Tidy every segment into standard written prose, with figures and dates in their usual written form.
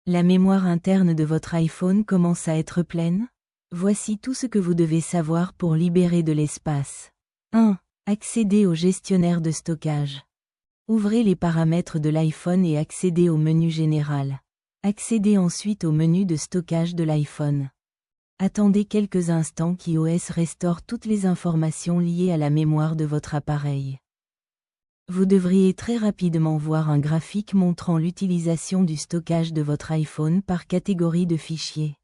La mémoire interne de votre iPhone commence à être pleine? Voici tout ce que vous devez savoir pour libérer de l'espace. 1. Accédez au gestionnaire de stockage. Ouvrez les paramètres de l'iPhone et accédez au menu général. Accédez ensuite au menu de stockage de l'iPhone. Attendez quelques instants qu'iOS restaure toutes les informations liées à la mémoire de votre appareil. Vous devriez très rapidement voir un graphique montrant l'utilisation du stockage de votre iPhone par catégorie de fichiers.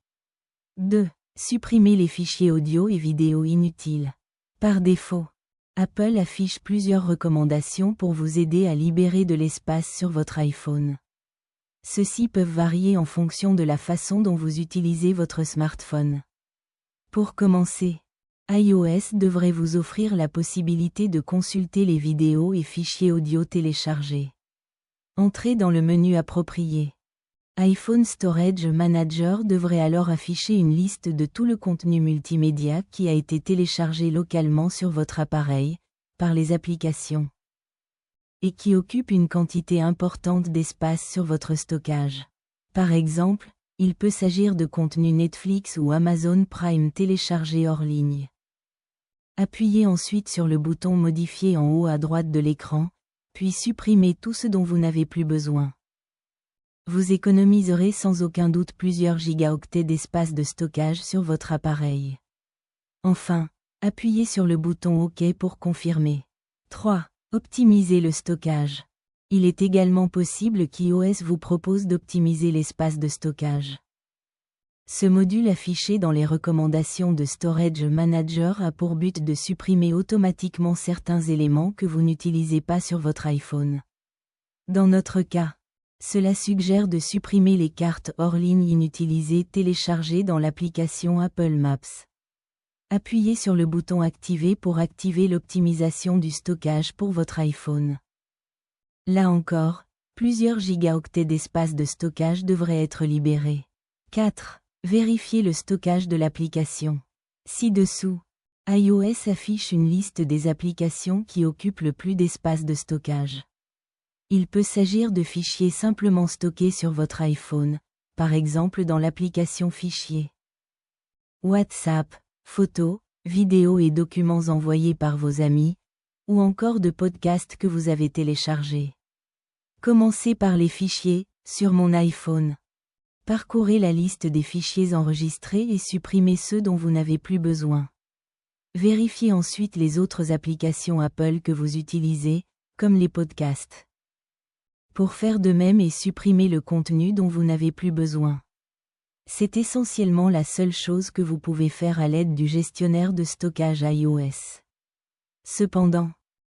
2. Supprimez les fichiers audio et vidéo inutiles. Par défaut, Apple affiche plusieurs recommandations pour vous aider à libérer de l'espace sur votre iPhone. Ceux-ci peuvent varier en fonction de la façon dont vous utilisez votre smartphone. Pour commencer, iOS devrait vous offrir la possibilité de consulter les vidéos et fichiers audio téléchargés. Entrez dans le menu approprié. iPhone Storage Manager devrait alors afficher une liste de tout le contenu multimédia qui a été téléchargé localement sur votre appareil, par les applications, et qui occupe une quantité importante d'espace sur votre stockage. Par exemple, il peut s'agir de contenu Netflix ou Amazon Prime téléchargé hors ligne. Appuyez ensuite sur le bouton Modifier en haut à droite de l'écran, puis supprimez tout ce dont vous n'avez plus besoin. Vous économiserez sans aucun doute plusieurs gigaoctets d'espace de stockage sur votre appareil. Enfin, appuyez sur le bouton OK pour confirmer. 3. Optimisez le stockage. Il est également possible qu'iOS vous propose d'optimiser l'espace de stockage. Ce module affiché dans les recommandations de Storage Manager a pour but de supprimer automatiquement certains éléments que vous n'utilisez pas sur votre iPhone. Dans notre cas, cela suggère de supprimer les cartes hors ligne inutilisées téléchargées dans l'application Apple Maps. Appuyez sur le bouton Activer pour activer l'optimisation du stockage pour votre iPhone. Là encore, plusieurs gigaoctets d'espace de stockage devraient être libérés. 4. Vérifiez le stockage de l'application. Ci-dessous, iOS affiche une liste des applications qui occupent le plus d'espace de stockage. Il peut s'agir de fichiers simplement stockés sur votre iPhone, par exemple dans l'application Fichiers. WhatsApp, photos, vidéos et documents envoyés par vos amis, ou encore de podcasts que vous avez téléchargés. Commencez par les fichiers, sur mon iPhone. Parcourez la liste des fichiers enregistrés et supprimez ceux dont vous n'avez plus besoin. Vérifiez ensuite les autres applications Apple que vous utilisez, comme les podcasts, pour faire de même et supprimer le contenu dont vous n'avez plus besoin. C'est essentiellement la seule chose que vous pouvez faire à l'aide du gestionnaire de stockage iOS. Cependant,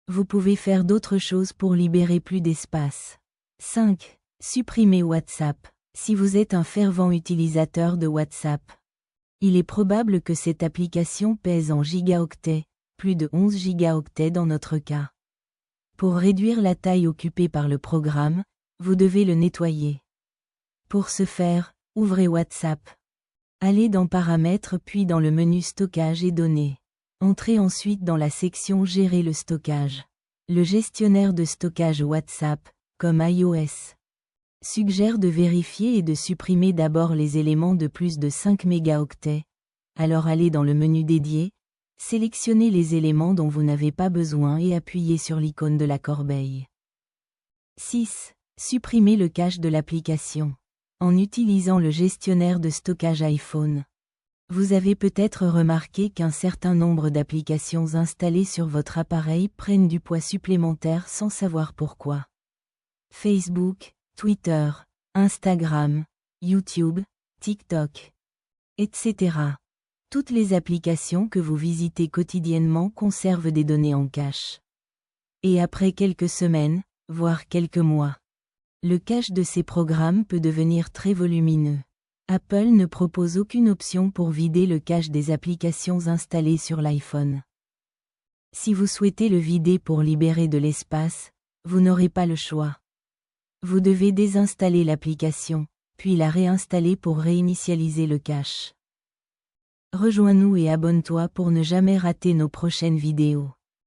vous pouvez faire d'autres choses pour libérer plus d'espace. 5. Supprimez WhatsApp. Si vous êtes un fervent utilisateur de WhatsApp, il est probable que cette application pèse en gigaoctets, plus de 11 gigaoctets dans notre cas. Pour réduire la taille occupée par le programme, vous devez le nettoyer. Pour ce faire, ouvrez WhatsApp. Allez dans Paramètres puis dans le menu Stockage et données. Entrez ensuite dans la section Gérer le stockage. Le gestionnaire de stockage WhatsApp, comme iOS, suggère de vérifier et de supprimer d'abord les éléments de plus de 5 mégaoctets. Alors allez dans le menu dédié, sélectionnez les éléments dont vous n'avez pas besoin et appuyez sur l'icône de la corbeille. 6. Supprimez le cache de l'application. En utilisant le gestionnaire de stockage iPhone, vous avez peut-être remarqué qu'un certain nombre d'applications installées sur votre appareil prennent du poids supplémentaire sans savoir pourquoi. Facebook, Twitter, Instagram, YouTube, TikTok, etc. Toutes les applications que vous visitez quotidiennement conservent des données en cache. Et après quelques semaines, voire quelques mois, le cache de ces programmes peut devenir très volumineux. Apple ne propose aucune option pour vider le cache des applications installées sur l'iPhone. Si vous souhaitez le vider pour libérer de l'espace, vous n'aurez pas le choix. Vous devez désinstaller l'application, puis la réinstaller pour réinitialiser le cache. Rejoins-nous et abonne-toi pour ne jamais rater nos prochaines vidéos.